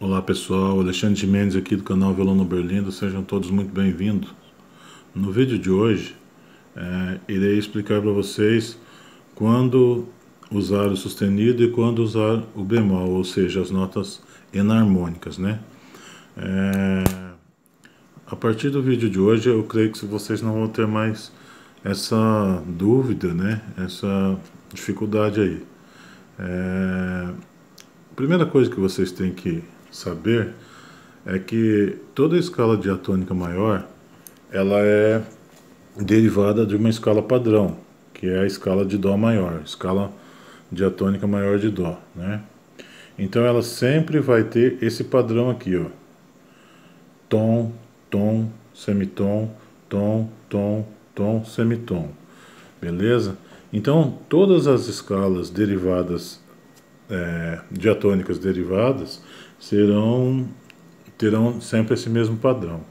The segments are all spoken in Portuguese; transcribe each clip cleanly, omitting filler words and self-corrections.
Olá pessoal, Alexandre de Mendes aqui do canal Violão Berlindo, sejam todos muito bem-vindos. No vídeo de hoje, irei explicar para vocês quando usar o sustenido e quando usar o bemol, ou seja, as notas enarmônicas, né? A partir do vídeo de hoje, eu creio que vocês não vão ter mais essa dúvida, né? Essa dificuldade aí. A primeira coisa que vocês têm que saber é que toda escala diatônica maior ela é derivada de uma escala padrão, que é a escala de Dó maior, escala diatônica maior de Dó, né? Então ela sempre vai ter esse padrão aqui, ó: tom, tom, semitom, tom, tom, tom, semitom, beleza? Então todas as escalas derivadas, diatônicas derivadas, terão sempre esse mesmo padrão.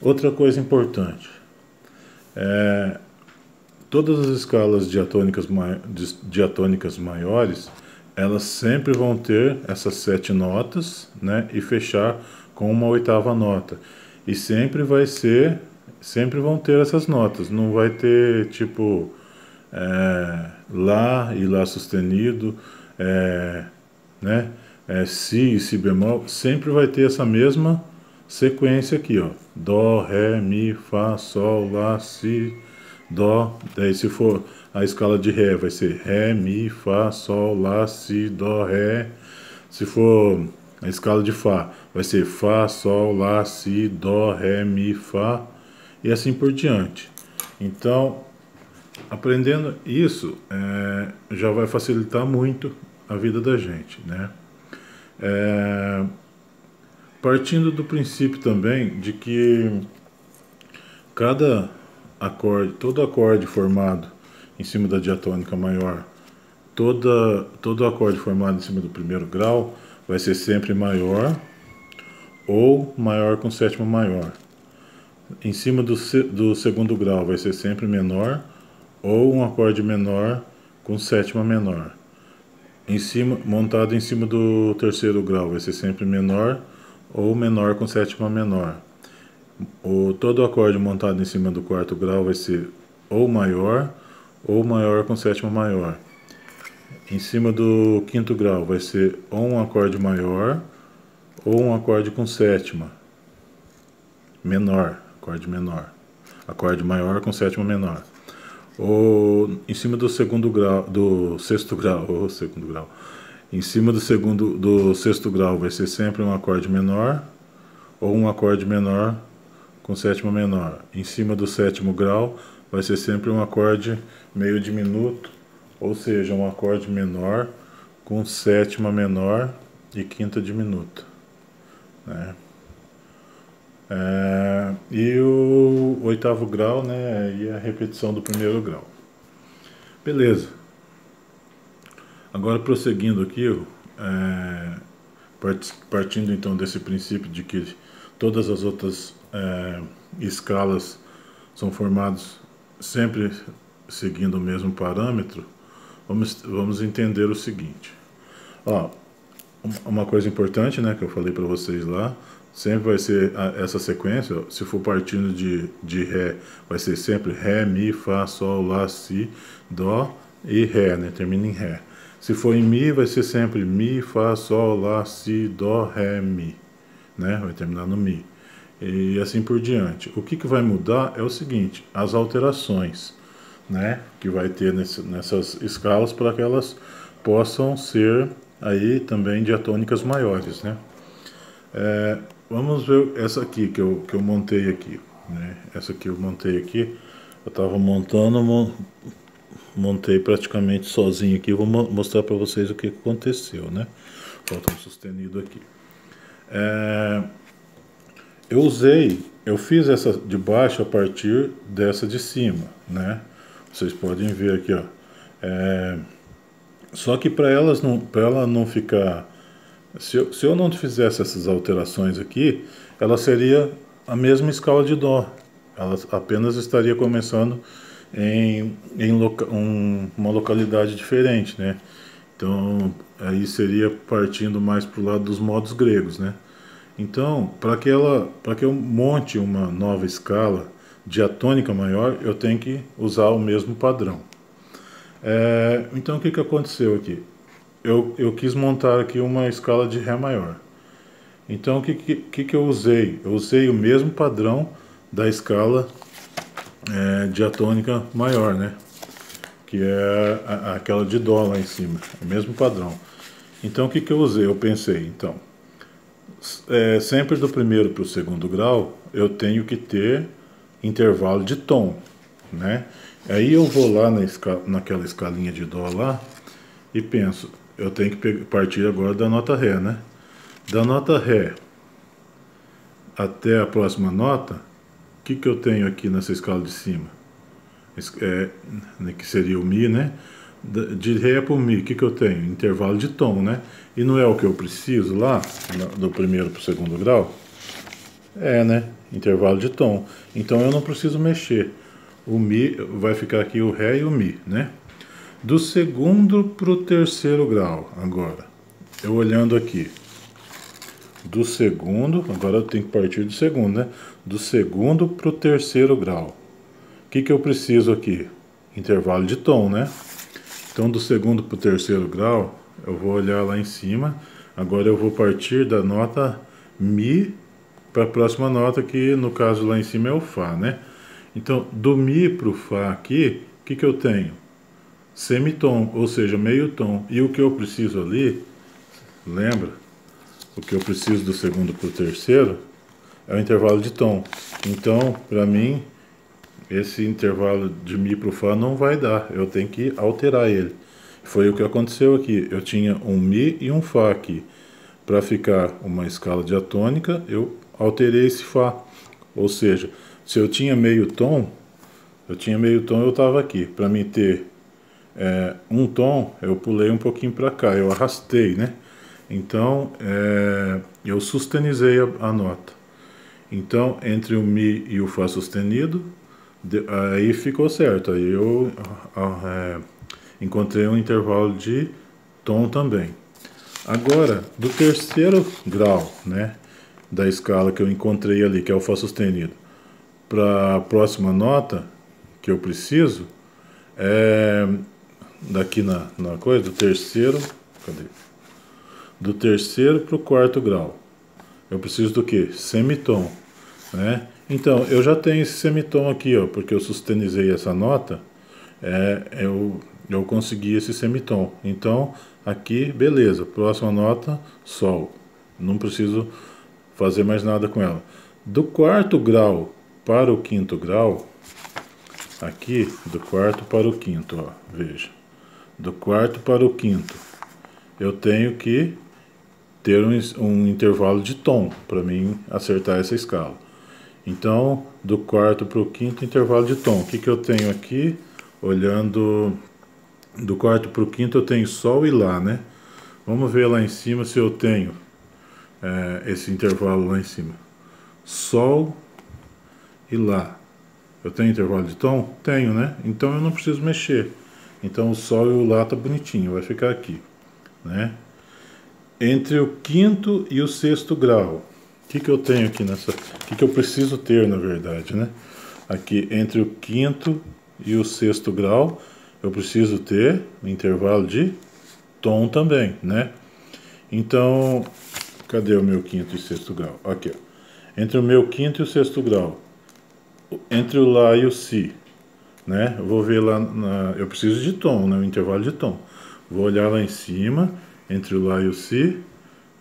Outra coisa importante, todas as escalas diatônicas maiores, elas sempre vão ter essas 7 notas, né, e fechar com uma oitava nota. E sempre vão ter essas notas, não vai ter tipo Lá e Lá sustenido, né? Si e Si bemol, sempre vai ter essa mesma sequência aqui, ó: Dó, Ré, Mi, Fá, Sol, Lá, Si, Dó. Daí se for a escala de Ré, vai ser Ré, Mi, Fá, Sol, Lá, Si, Dó, Ré. Se for a escala de Fá, vai ser Fá, Sol, Lá, Si, Dó, Ré, Mi, Fá, e assim por diante. Então, aprendendo isso, já vai facilitar muito a vida da gente, né? Partindo do princípio também de que cada acorde, todo acorde formado em cima da diatônica maior, todo acorde formado em cima do primeiro grau vai ser sempre maior ou maior com sétima maior. Em cima do segundo grau vai ser sempre menor ou um acorde menor com sétima menor. Montado em cima do terceiro grau vai ser sempre menor ou menor com sétima menor. Todo acorde montado em cima do quarto grau vai ser ou maior com sétima maior. Em cima do quinto grau vai ser ou um acorde maior ou um acorde com sétima menor, acorde menor, acorde maior com sétima menor. Em cima do segundo grau, do sexto grau, ou segundo grau, em cima do sexto grau vai ser sempre um acorde menor ou um acorde menor com sétima menor. Em cima do sétimo grau vai ser sempre um acorde meio diminuto, ou seja, um acorde menor com sétima menor e quinta diminuta, né? E o oitavo grau, né, e a repetição do primeiro grau. Beleza. Agora prosseguindo aqui, partindo então desse princípio de que todas as outras escalas são formadas sempre seguindo o mesmo parâmetro, vamos entender o seguinte. Ó, uma coisa importante, né, que eu falei para vocês lá, sempre vai ser essa sequência. Ó, se for partindo de Ré, vai ser sempre Ré, Mi, Fá, Sol, Lá, Si, Dó e Ré, né, termina em Ré. Se for em Mi, vai ser sempre Mi, Fá, Sol, Lá, Si, Dó, Ré, Mi, né, vai terminar no Mi. E assim por diante. O que vai mudar é o seguinte: as alterações, né, que vai ter nessas escalas, para que elas possam ser aí também diatônicas maiores, né? Vamos ver essa aqui que eu montei aqui, né? Essa aqui eu montei aqui, eu estava montando, montei praticamente sozinho aqui. Vou mostrar para vocês o que aconteceu, né? Falta um sustenido aqui. Eu fiz essa de baixo a partir dessa de cima, né? Vocês podem ver aqui, ó. Só que para ela não ficar, se eu não fizesse essas alterações aqui, ela seria a mesma escala de Dó. Ela apenas estaria começando em uma localidade diferente, né? Então, aí seria partindo mais para o lado dos modos gregos, né? Então, para que eu monte uma nova escala diatônica maior, eu tenho que usar o mesmo padrão. Então, o que aconteceu aqui? Eu quis montar aqui uma escala de Ré maior. Então, o que eu usei? Eu usei o mesmo padrão da escala diatônica maior, né? Que é aquela de Dó lá em cima, o mesmo padrão. Então, o que eu usei? Eu pensei, então, sempre do primeiro para o segundo grau, eu tenho que ter intervalo de tom, né? Aí eu vou lá naquela escalinha de Dó lá e penso, eu tenho que partir agora da nota Ré, né? Da nota Ré até a próxima nota, o que eu tenho aqui nessa escala de cima? Que seria o Mi, né? De Ré para o Mi, o que eu tenho? Intervalo de tom, né? E não é o que eu preciso lá, do primeiro para o segundo grau? Né? Intervalo de tom. Então eu não preciso mexer. O Mi vai ficar aqui o Ré e o Mi, né? Do segundo para o terceiro grau, agora. Eu olhando aqui. Do segundo, agora eu tenho que partir do segundo, né? Do segundo para o terceiro grau. O que eu preciso aqui? Intervalo de tom, né? Então, do segundo para o terceiro grau, eu vou olhar lá em cima. Agora eu vou partir da nota Mi para a próxima nota, que no caso lá em cima é o Fá, né? Então, do Mi para o Fá aqui, o que eu tenho? Semitom, ou seja, meio tom. E o que eu preciso ali, lembra? O que eu preciso do segundo para o terceiro é o intervalo de tom. Então, para mim, esse intervalo de Mi para o Fá não vai dar. Eu tenho que alterar ele. Foi o que aconteceu aqui. Eu tinha um Mi e um Fá aqui. Para ficar uma escala diatônica, eu alterei esse Fá. Ou seja, se eu tinha meio tom, eu estava aqui. Para mim ter um tom, eu pulei um pouquinho para cá, eu arrastei, né? Então, eu sustenizei a nota. Então, entre o Mi e o Fá sustenido, aí ficou certo. Aí eu encontrei um intervalo de tom também. Agora, do terceiro grau, né, da escala que eu encontrei ali, que é o Fá sustenido, para a próxima nota que eu preciso, daqui na coisa, do terceiro, cadê? Do terceiro para o quarto grau. Eu preciso do que? Semitom, né? Então, eu já tenho esse semitom aqui, ó, porque eu sustenizei essa nota, eu consegui esse semitom. Então, aqui, beleza, próxima nota, Sol. Não preciso fazer mais nada com ela. Do quarto grau para o quinto grau, aqui, do quarto para o quinto, ó, veja. Do quarto para o quinto, eu tenho que ter um intervalo de tom para mim acertar essa escala. Então, do quarto para o quinto, intervalo de tom. O que eu tenho aqui? Olhando do quarto para o quinto, eu tenho Sol e Lá, né? Vamos ver lá em cima se eu tenho esse intervalo lá em cima. Sol e Lá. Eu tenho intervalo de tom? Tenho, né? Então eu não preciso mexer. Então o Sol e o Lá tá bonitinho, vai ficar aqui, né? Entre o quinto e o sexto grau, o que eu tenho aqui nessa... O que eu preciso ter, na verdade, né? Aqui, entre o quinto e o sexto grau, eu preciso ter um intervalo de tom também, né? Então, cadê o meu quinto e sexto grau? Aqui, ó. Entre o meu quinto e o sexto grau, entre o Lá e o Si, né? Eu vou ver lá, eu preciso de tom, né? O intervalo de tom. Vou olhar lá em cima, entre o Lá e o Si,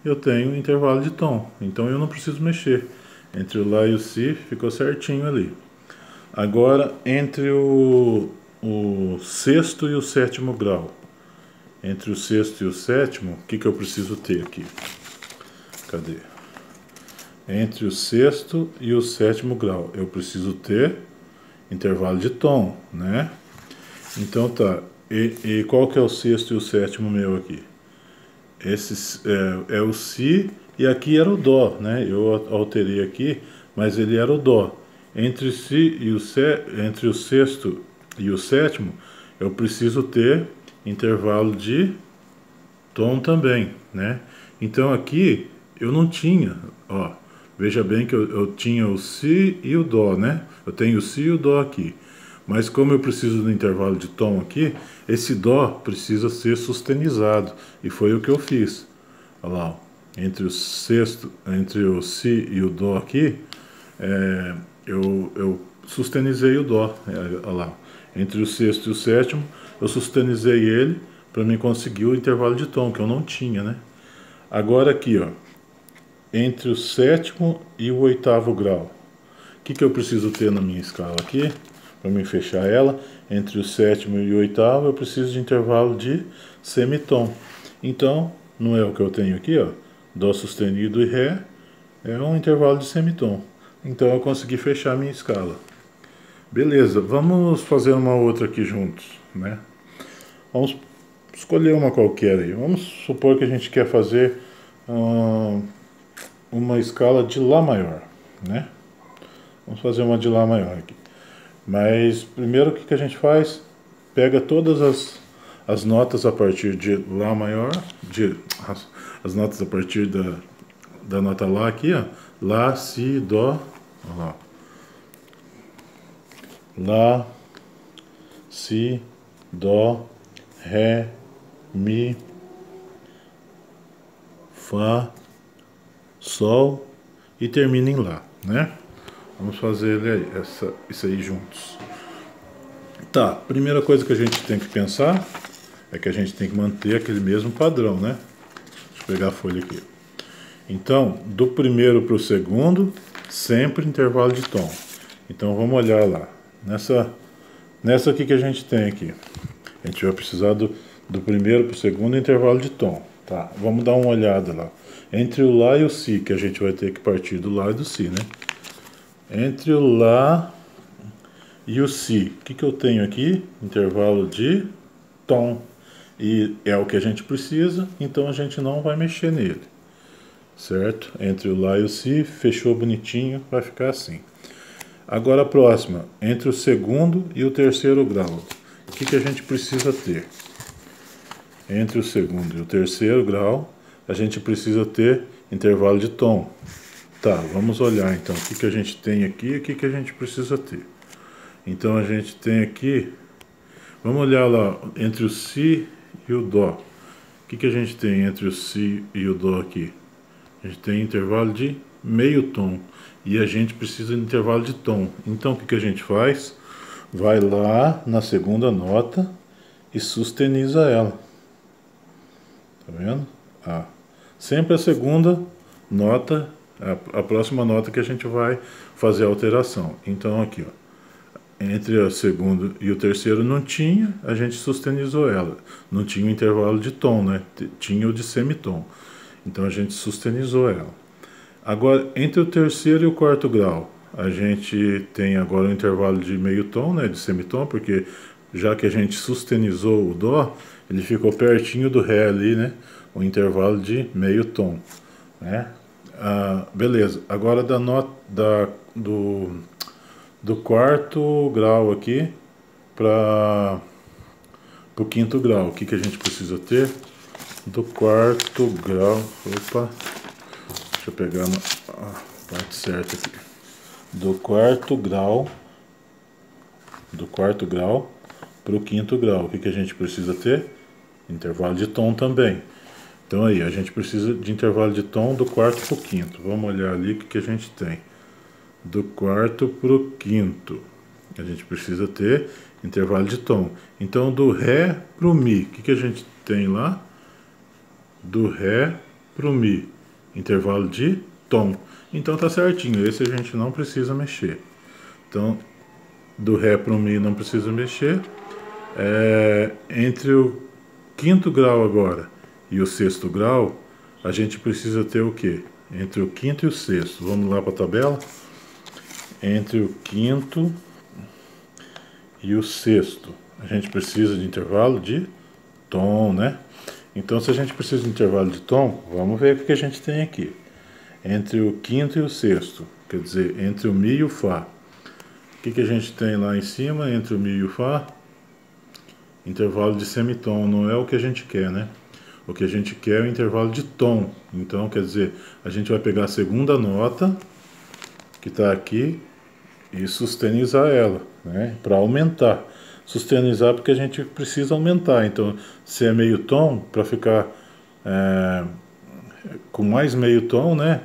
eu tenho um intervalo de tom. Então eu não preciso mexer. Entre o Lá e o Si, ficou certinho ali. Agora, entre o sexto e o sétimo grau. Entre o sexto e o sétimo, o que eu preciso ter aqui? Cadê? Entre o sexto e o sétimo grau, eu preciso ter intervalo de tom, né? Então tá. E qual que é o sexto e o sétimo meu aqui? Esse é o Si e aqui era o Dó, né? Eu alterei aqui, mas ele era o Dó. Entre entre o sexto e o sétimo, eu preciso ter intervalo de tom também, né? Então aqui eu não tinha, ó, veja bem que eu tinha o si e o dó, né? Eu tenho o si e o dó aqui. Mas como eu preciso do intervalo de tom aqui, esse dó precisa ser sustenizado. E foi o que eu fiz. Olha lá, ó. Entre o sexto, entre o si e o dó aqui, eu sustenizei o dó. Olha lá. Entre o sexto e o sétimo, eu sustenizei ele para mim conseguir o intervalo de tom, que eu não tinha, né? Agora aqui, ó, entre o sétimo e o oitavo grau, o que eu preciso ter na minha escala aqui, para mim fechar ela? Entre o sétimo e o oitavo eu preciso de intervalo de semitom. Então, não é o que eu tenho aqui, ó, dó sustenido e ré, é um intervalo de semitom. Então eu consegui fechar a minha escala. Beleza, vamos fazer uma outra aqui juntos, né? Vamos escolher uma qualquer aí. Vamos supor que a gente quer fazer uma escala de Lá maior, né? Vamos fazer uma de Lá maior aqui. Mas primeiro o que a gente faz? Pega todas as notas a partir de Lá maior, as notas a partir da nota Lá aqui, ó. Lá, Si, Dó, ó lá. Lá, Si, Dó, Ré, Mi, Fá, Sol e termina em Lá, né? Vamos fazer isso aí juntos. Tá, primeira coisa que a gente tem que pensar é que a gente tem que manter aquele mesmo padrão, né? Deixa eu pegar a folha aqui. Então, do primeiro para o segundo, sempre intervalo de tom. Então vamos olhar lá. Nessa aqui que a gente tem aqui. A gente vai precisar do primeiro para o segundo intervalo de tom. Tá, vamos dar uma olhada lá. Entre o Lá e o Si, que a gente vai ter que partir do Lá e do Si, né? Entre o Lá e o Si, o que eu tenho aqui? Intervalo de tom. E é o que a gente precisa, então a gente não vai mexer nele. Certo? Entre o Lá e o Si, fechou bonitinho, vai ficar assim. Agora a próxima, entre o segundo e o terceiro grau. O que a gente precisa ter? Entre o segundo e o terceiro grau, a gente precisa ter intervalo de tom. Tá, vamos olhar então o que a gente tem aqui e o que a gente precisa ter. Então a gente tem aqui, vamos olhar lá, entre o Si e o Dó. O que a gente tem entre o Si e o Dó aqui? A gente tem intervalo de meio tom. E a gente precisa de intervalo de tom. Então o que a gente faz? Vai lá na segunda nota e susteniza ela. Tá vendo? Ah, sempre a segunda nota, a próxima nota que a gente vai fazer a alteração. Então aqui, ó, entre o segundo e o terceiro não tinha, a gente sustenizou ela. Não tinha o intervalo de tom, né? Tinha o de semitom. Então a gente sustenizou ela. Agora, entre o terceiro e o quarto grau, a gente tem agora o intervalo de meio tom, né, de semitom, porque já que a gente sustenizou o Dó, ele ficou pertinho do Ré ali, né, o intervalo de meio tom, né. Beleza, agora do quarto grau aqui para o quinto grau, o que a gente precisa ter? Do quarto grau, opa, deixa eu pegar a parte certa aqui. Do quarto grau para o quinto grau, o que a gente precisa ter? Intervalo de tom também. Então aí, a gente precisa de intervalo de tom do quarto para o quinto. Vamos olhar ali o que a gente tem. Do quarto para o quinto, a gente precisa ter intervalo de tom. Então do Ré para o Mi, o que a gente tem lá? Do Ré para o Mi, intervalo de tom. Então tá certinho, esse a gente não precisa mexer. Então, do Ré para o Mi não precisa mexer. Entre o quinto grau agora e o sexto grau, a gente precisa ter o quê? Entre o quinto e o sexto. Vamos lá para a tabela? Entre o quinto e o sexto, a gente precisa de intervalo de tom, né? Então, se a gente precisa de intervalo de tom, vamos ver o que a gente tem aqui. Entre o quinto e o sexto, quer dizer, entre o Mi e o Fá. O que a gente tem lá em cima, entre o Mi e o Fá? Intervalo de semitom, não é o que a gente quer, né? O que a gente quer é o intervalo de tom. Então, quer dizer, a gente vai pegar a segunda nota, que está aqui, e sustenizar ela, né? Para aumentar. Sustenizar porque a gente precisa aumentar. Então, se é meio tom, para ficar com mais meio tom, né?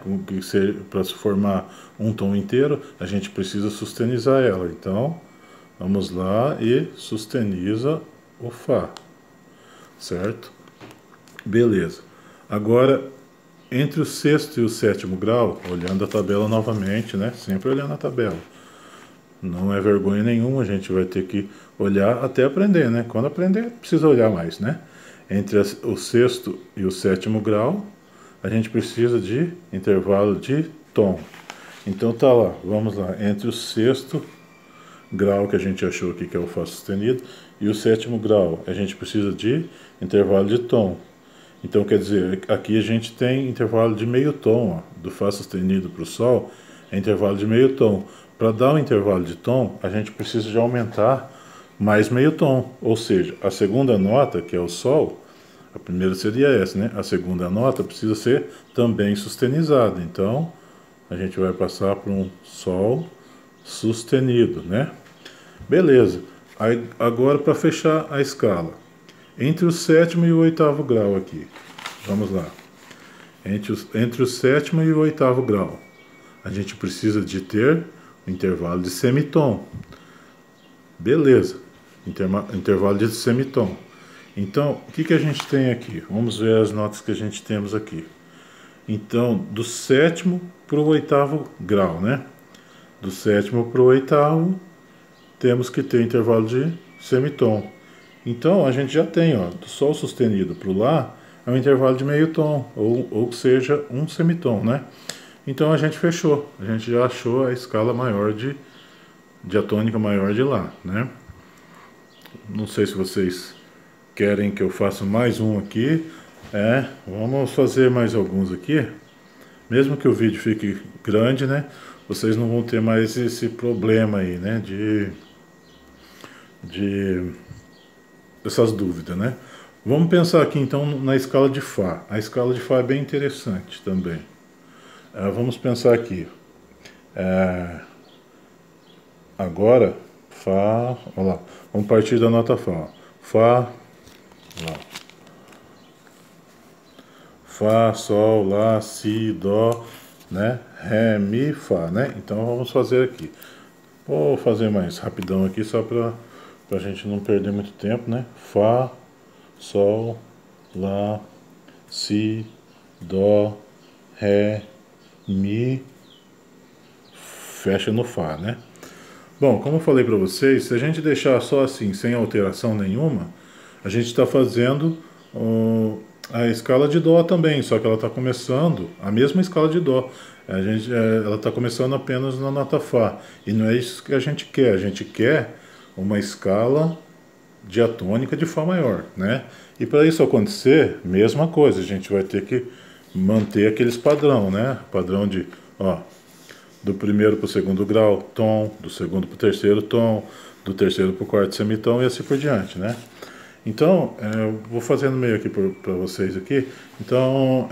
Para se formar um tom inteiro, a gente precisa sustenizar ela. Então, vamos lá e susteniza o Fá, certo? Beleza. Agora, entre o sexto e o sétimo grau, olhando a tabela novamente, né? Sempre olhando a tabela. Não é vergonha nenhuma, a gente vai ter que olhar até aprender, né? Quando aprender, precisa olhar mais, né? Entre o sexto e o sétimo grau, a gente precisa de intervalo de tom. Então tá lá, vamos lá. Entre o sexto grau que a gente achou aqui, que é o Fá sustenido, e o sétimo grau, a gente precisa de intervalo de tom. Então quer dizer, aqui a gente tem intervalo de meio tom, ó, do Fá sustenido para o Sol, é intervalo de meio tom. Para dar um intervalo de tom, a gente precisa de aumentar mais meio tom, ou seja, a segunda nota, que é o Sol, a primeira seria essa, né? A segunda nota precisa ser também sustenizada, então a gente vai passar por um Sol sustenido, né? Beleza, aí, agora para fechar a escala, entre o sétimo e o oitavo grau aqui, vamos lá, entre o sétimo e o oitavo grau, a gente precisa de ter um intervalo de semitom. Beleza, intervalo de semitom. Então, o que a gente tem aqui? Vamos ver as notas que a gente temos aqui. Então, do sétimo para o oitavo grau, né? Do sétimo para o oitavo, temos que ter intervalo de semitom. Então, a gente já tem, ó, do Sol sustenido para o Lá, é um intervalo de meio tom, ou seja, um semitom, né? Então, a gente fechou. A gente já achou a escala maior de a tônica maior de Lá, né? Não sei se vocês querem que eu faça mais um aqui. Vamos fazer mais alguns aqui. Mesmo que o vídeo fique grande, né? Vocês não vão ter mais esse problema aí, né? Essas dúvidas, né? Vamos pensar aqui então na escala de Fá. A escala de Fá é bem interessante também. Vamos pensar aqui. Agora, Fá, olha lá, vamos partir da nota Fá. Ó. Fá, lá. Fá, Sol, Lá, Si, Dó, né? Ré, Mi, Fá, né? Então vamos fazer aqui. Vou fazer mais rapidão aqui só para a gente não perder muito tempo, né? Fá, Sol, Lá, Si, Dó, Ré, Mi, fecha no Fá, né? Bom, como eu falei para vocês, se a gente deixar só assim, sem alteração nenhuma, a gente está fazendo a escala de Dó também, só que ela está começando a mesma escala de Dó. Ela está começando apenas na nota Fá, e não é isso que a gente quer uma escala diatônica de Fá maior, né? E para isso acontecer, mesma coisa, a gente vai ter que manter aqueles padrão, né? Padrão de, ó, do primeiro para o segundo grau, tom, do segundo para o terceiro, tom, do terceiro para o quarto, semitom e assim por diante, né? Então, eu vou fazendo meio aqui para vocês aqui. Então,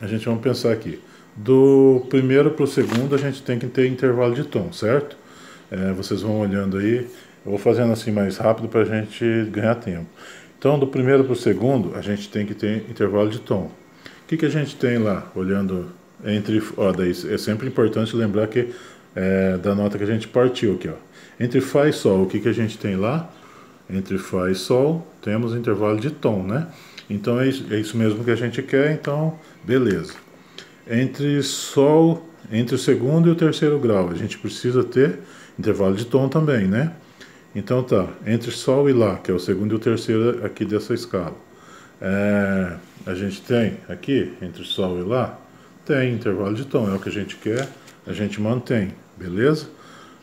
a gente vamos pensar aqui. Do primeiro para o segundo, a gente tem que ter intervalo de tom, certo? Vocês vão olhando aí. Eu vou fazendo assim mais rápido para a gente ganhar tempo. Então, do primeiro para o segundo, a gente tem que ter intervalo de tom. O que a gente tem lá, olhando entre... Ó, daí é sempre importante lembrar que da nota que a gente partiu aqui, ó. Entre Fá e Sol, o que a gente tem lá? Entre Fá e Sol, temos intervalo de tom, né? Então, é isso mesmo que a gente quer, então, beleza. Entre Sol, entre o segundo e o terceiro grau, a gente precisa ter intervalo de tom também, né? Então tá, entre Sol e Lá, que é o segundo e o terceiro aqui dessa escala. A gente tem aqui, entre Sol e Lá, tem intervalo de tom, é o que a gente quer, a gente mantém, beleza?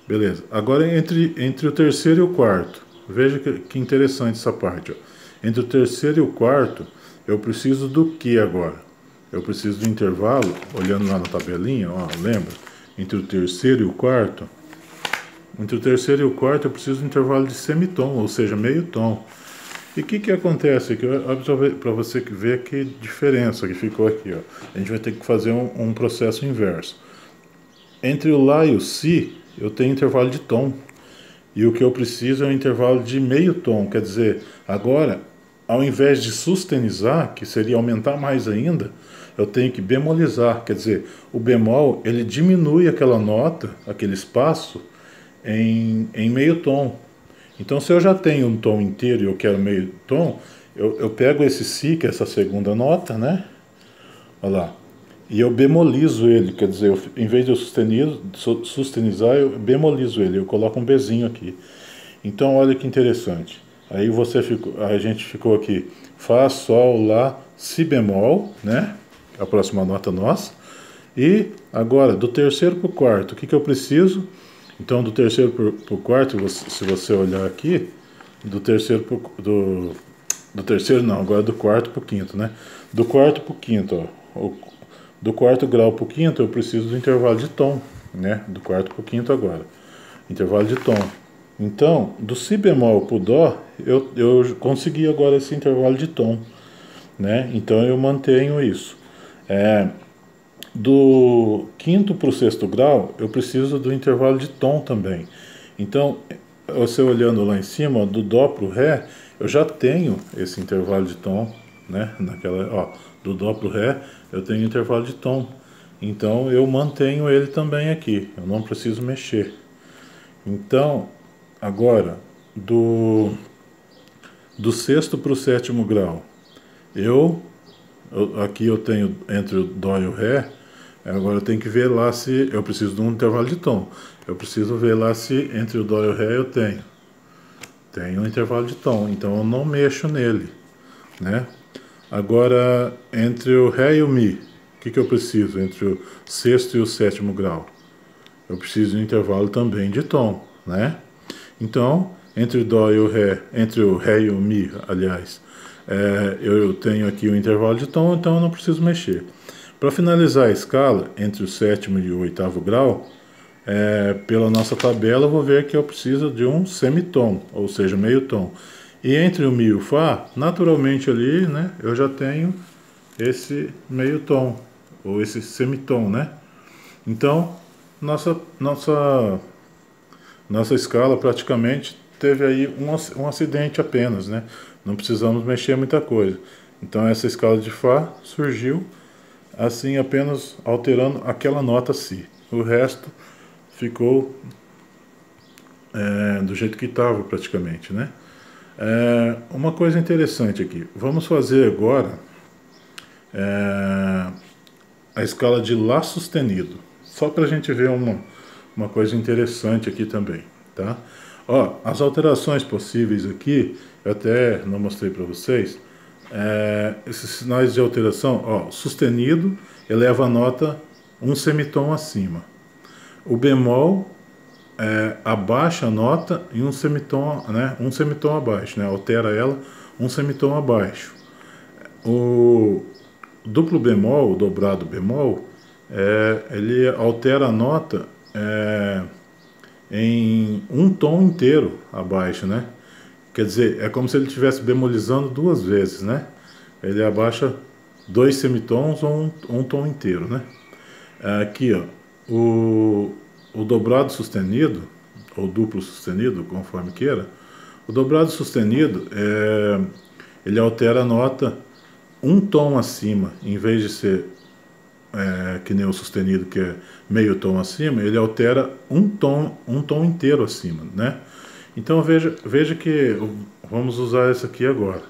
Beleza. Agora entre o terceiro e o quarto, veja que interessante essa parte, ó. Entre o terceiro e o quarto, eu preciso do que agora? Eu preciso do intervalo, olhando lá na tabelinha, ó, lembra? Entre o terceiro e o quarto, eu preciso do intervalo de semitom, ou seja, meio tom. E o que acontece aqui? Para você ver que diferença que ficou aqui. Ó. A gente vai ter que fazer um processo inverso. Entre o Lá e o Si, eu tenho intervalo de tom. E o que eu preciso é um intervalo de meio tom. Quer dizer, agora, ao invés de sustenizar, que seria aumentar mais ainda, eu tenho que bemolizar. Quer dizer, o bemol, ele diminui aquela nota, aquele espaço, em meio tom. Então, se eu já tenho um tom inteiro e eu quero meio tom, eu pego esse Si, que é essa segunda nota, né? Olha lá. E eu bemolizo ele, quer dizer, em vez de eu sustenizar, eu bemolizo ele, eu coloco um Bzinho aqui. Então, olha que interessante. Aí a gente ficou aqui, Fá, Sol, Lá, Si bemol, né? A próxima nota nossa. E agora, do terceiro para o quarto, o que eu preciso? Então, do terceiro para o quarto, se você olhar aqui, do terceiro do terceiro não, agora do quarto para o quinto, né? Do quarto para o quinto, ó. Do quarto grau para o quinto, eu preciso do intervalo de tom, né? Do quarto para o quinto agora. Intervalo de tom. Então, do Si bemol para o Dó, eu consegui agora esse intervalo de tom, né? Então, eu mantenho isso. Do quinto para o sexto grau, eu preciso do intervalo de tom também. Então, você olhando lá em cima, ó, do Dó para o Ré, eu já tenho esse intervalo de tom, né? Do Dó para o Ré, eu tenho intervalo de tom. Então, eu mantenho ele também aqui, eu não preciso mexer. Então, agora, do sexto para o sétimo grau, aqui eu tenho entre o Dó e o Ré. Agora eu tenho que ver lá se eu preciso de um intervalo de tom. Eu preciso ver lá se entre o Dó e o Ré eu tenho um intervalo de tom. Então eu não mexo nele, né? Agora entre o Ré e o Mi, o que eu preciso? Entre o sexto e o sétimo grau, eu preciso de um intervalo também de tom, né? Então entre o Dó e o Ré, entre o Ré e o Mi, aliás, eu tenho aqui o intervalo de tom, então eu não preciso mexer. Para finalizar a escala entre o sétimo e o oitavo grau, pela nossa tabela eu vou ver que eu preciso de um semitom, ou seja, meio tom. E entre o Mi e o Fá, naturalmente ali, né, eu já tenho esse meio tom, ou esse semitom, né? Então, nossa escala praticamente teve aí um acidente apenas, né? Não precisamos mexer muita coisa. Então essa escala de Fá surgiu assim apenas alterando aquela nota Si. O resto ficou do jeito que estava praticamente, né? Uma coisa interessante aqui. Vamos fazer agora a escala de Lá sustenido. Só para a gente ver uma coisa interessante aqui também, tá? Ó, as alterações possíveis aqui, eu até não mostrei para vocês. Esses sinais de alteração, ó, sustenido eleva a nota um semitom acima. O bemol abaixa a nota em um semitom, né, um semitom abaixo, né, altera ela um semitom abaixo. O duplo bemol, o dobrado bemol, ele altera a nota em um tom inteiro abaixo, né? Quer dizer, é como se ele estivesse bemolizando duas vezes, né? Ele abaixa dois semitons ou um tom inteiro, né? Aqui, ó, o dobrado sustenido, ou duplo sustenido, conforme queira, o dobrado sustenido, ele altera a nota um tom acima, em vez de ser que nem o sustenido, que é meio tom acima, ele altera um tom inteiro acima, né? Então veja que vamos usar essa aqui agora.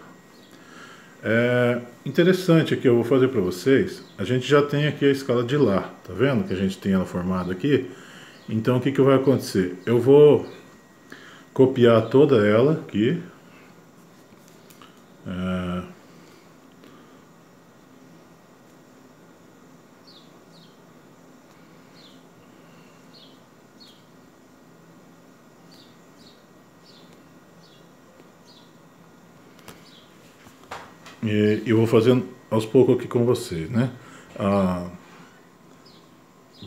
Interessante que eu vou fazer para vocês. A gente já tem aqui a escala de Lá, tá vendo que a gente tem ela formada aqui? Então o que vai acontecer? Eu vou copiar toda ela aqui. E eu vou fazendo aos poucos aqui com vocês, né?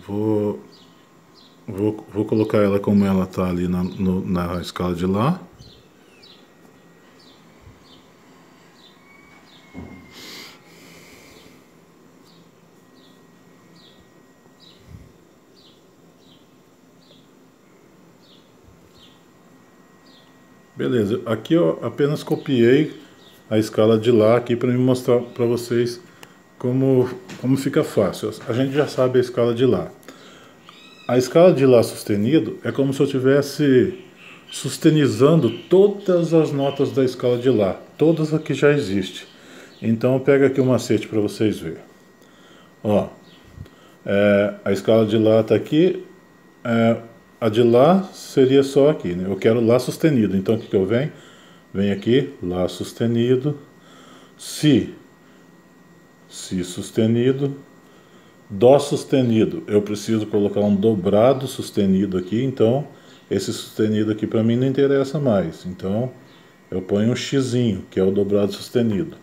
Vou colocar ela como ela está ali na escala de Lá. Beleza, aqui eu apenas copiei a escala de Lá aqui para me mostrar para vocês como fica fácil. A gente já sabe a escala de Lá. A escala de Lá sustenido é como se eu estivesse sustenizando todas as notas da escala de Lá, todas as que já existem. Então eu pego aqui o macete para vocês verem. Ó, a escala de Lá está aqui, a de Lá seria só aqui, né? Eu quero Lá sustenido, então o que eu venho? Venho aqui, Lá sustenido, Si sustenido, Dó sustenido. Eu preciso colocar um dobrado sustenido aqui, então esse sustenido aqui para mim não interessa mais. Então eu ponho um xizinho, que é o dobrado sustenido.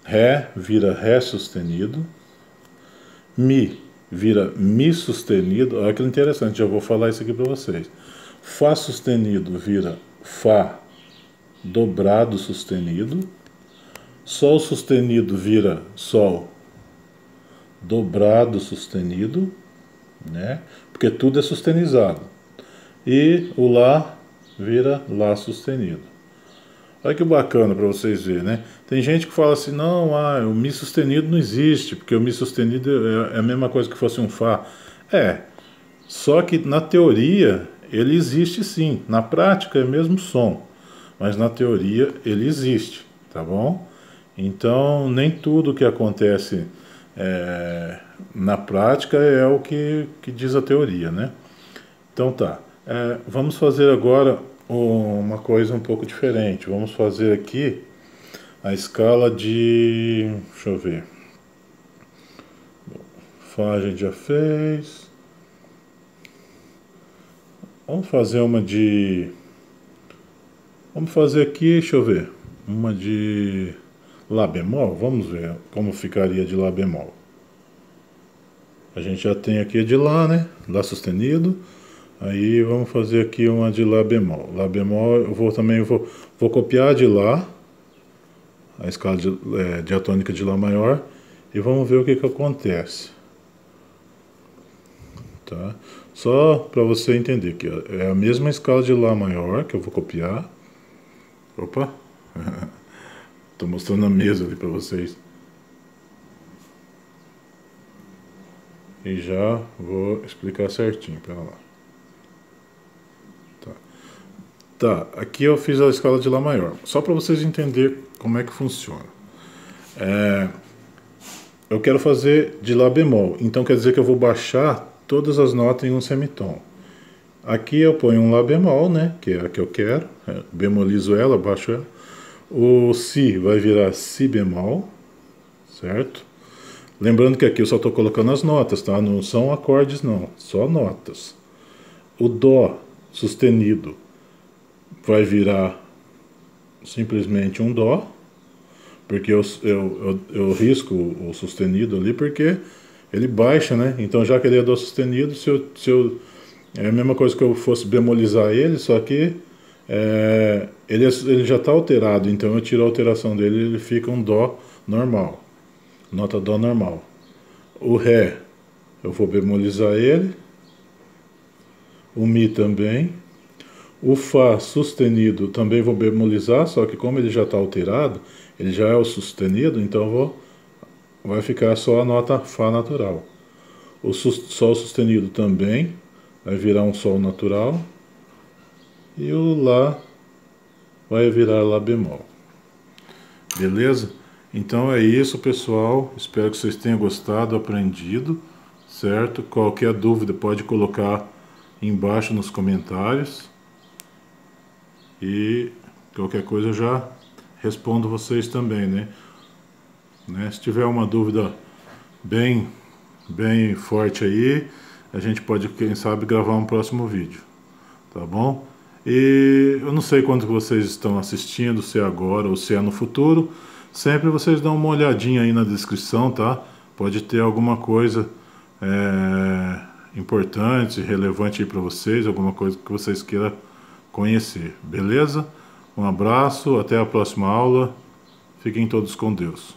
Ré vira Ré sustenido. Mi vira Mi sustenido. Olha que interessante, já vou falar isso aqui para vocês. Fá sustenido vira Fá dobrado sustenido. Sol sustenido vira Sol dobrado sustenido, né? Porque tudo é sustenizado. E o Lá vira Lá sustenido. Olha que bacana para vocês verem, né? Tem gente que fala assim, não, o Mi sustenido não existe, porque o Mi sustenido é a mesma coisa que fosse um Fá. Só que na teoria ele existe sim, na prática é o mesmo som, mas na teoria ele existe, tá bom? Então nem tudo que acontece na prática é o que diz a teoria, né? Então tá, vamos fazer agora uma coisa um pouco diferente. Vamos fazer aqui a escala de... deixa eu ver. Fá a gente já fez. Vamos fazer uma de... vamos fazer aqui, deixa eu ver. Uma de Lá bemol. Vamos ver como ficaria de Lá bemol. A gente já tem aqui a de Lá, né? Lá sustenido. Aí vamos fazer aqui uma de Lá bemol. Lá bemol eu vou copiar a de Lá, a escala diatônica de Lá maior, e vamos ver o que acontece. Tá? Só para você entender que é a mesma escala de Lá maior que eu vou copiar. Opa! Estou mostrando a mesa ali para vocês. E já vou explicar certinho, pera lá. Tá, aqui eu fiz a escala de Lá maior, só para vocês entenderem como é que funciona. Eu quero fazer de Lá bemol, então quer dizer que eu vou baixar todas as notas em um semitom. Aqui eu ponho um Lá bemol, né, que é a que eu quero, bemolizo ela, baixo ela. O Si vai virar Si bemol, certo? Lembrando que aqui eu só estou colocando as notas, tá? Não são acordes não, só notas. O Dó sustenido vai virar simplesmente um Dó, porque eu risco o sustenido ali, porque ele baixa, né? Então já que ele é Dó sustenido, é a mesma coisa que eu fosse bemolizar ele, só que ele já está alterado, então eu tiro a alteração dele e ele fica um Dó normal, nota Dó normal. O Ré, eu vou bemolizar ele, o Mi também. O Fá sustenido também vou bemolizar, só que como ele já está alterado, ele já é o sustenido, então vai ficar só a nota Fá natural. O Sol sustenido também vai virar um Sol natural. E o Lá vai virar Lá bemol. Beleza? Então é isso, pessoal. Espero que vocês tenham gostado, aprendido, certo? Qualquer dúvida pode colocar embaixo nos comentários. E qualquer coisa eu já respondo vocês também, né? Se tiver uma dúvida bem forte aí, a gente pode, quem sabe, gravar um próximo vídeo, tá bom? E eu não sei quando vocês estão assistindo, se é agora ou se é no futuro. Sempre vocês dão uma olhadinha aí na descrição, tá? Pode ter alguma coisa importante, relevante aí para vocês, alguma coisa que vocês queiram conhecer, beleza? Um abraço, até a próxima aula. Fiquem todos com Deus.